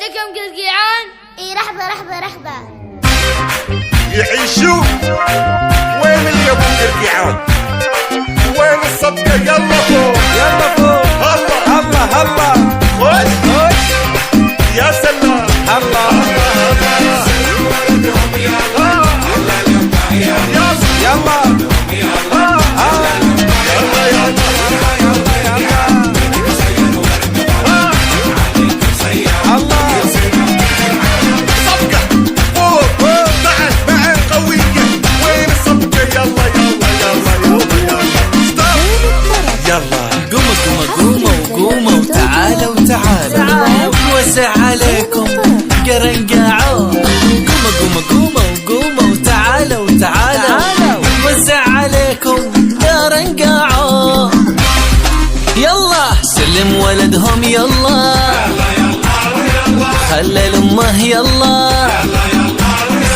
عندكم قلقيعان؟ اي رحبة يعيشوا. وين اللي ابو قلقيعان؟ وين الصدقة؟ يلا فوق هلا خش يا سلام الله قوموا وتعالوا وسع عليكم قرنقاعون. قوموا وتعالوا وسع عليكم قرنقاعون. يلا سلم ولدهم يلا خلى لامه يلا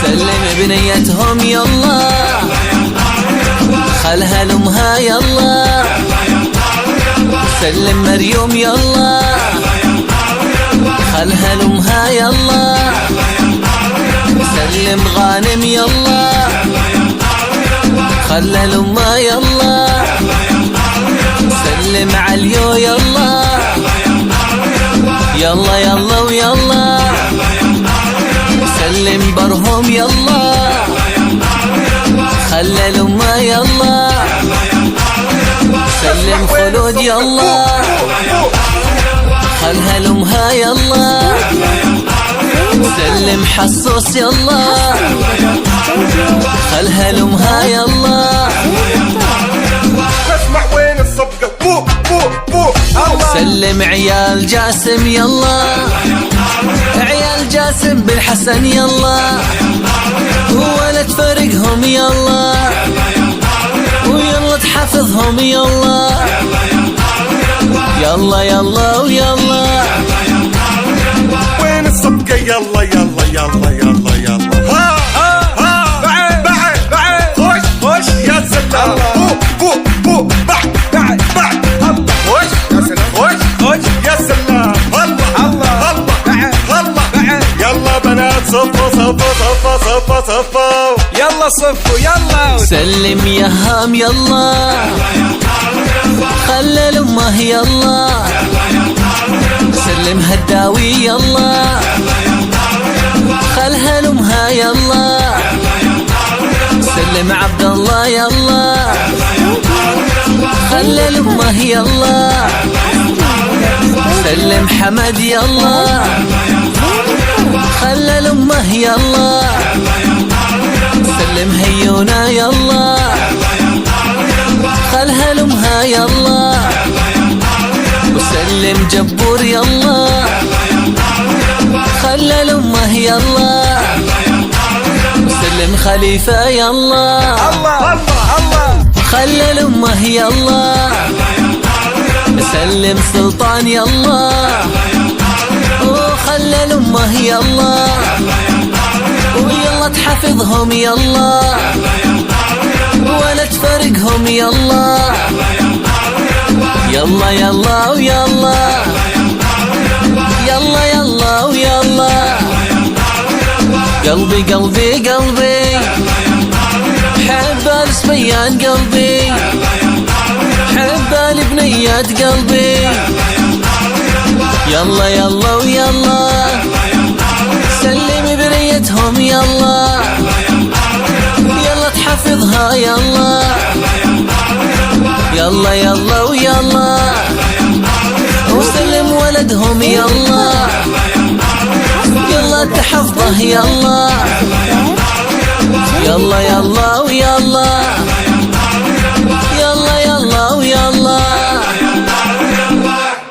سلم بنيتهم يلا خلها لامها يلا سلم مريم يلا خلها لامها يلا سلم غانم يلا خلها لامها يلا سلم عليو يلا يلا ويلا سلم برهم يلا خلها لامها يلا سلم خلود يلا خلها لامها يلا سلم حصوص يلا خلها لامها يلا اسمع وين الصبقة؟ فوق سلم عيال جاسم يلا عيال جاسم بن حسن يلا ولا تفرقهم يلا ويلا تحفظهم يلا ويلا وين الصبقة؟ يلا بعد خش يا سلام فوق بعد خش يا سلام هلا يلا بنات صفوا يلا صفوا يلا سلم يا هام يلا خلى لامه يلا سلم هداوي يلا خلها لامها يلا سلم عبد الله يلا خلى لامه يلا سلم حمد يلا خلى لامه يلا سلم هيونا يلا خلها لامها يلا وسلم جبور يلا خلى لامه يلا وسلم خليفة يلا خلى لامه يلا سلم سلطان يلا وخلى لامه يلا ويلا تحفظهم يلا ولا تفرقهم يلا ويلا قلبي حب الصبيان قلبي حب البنيات قلبي يلا ويلا سلم بنيتهم يلا تحفظها يلا ويلا وسلم ولدهم يلا تحفظه يلا ويلا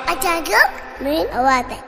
أتاكم من أواتك.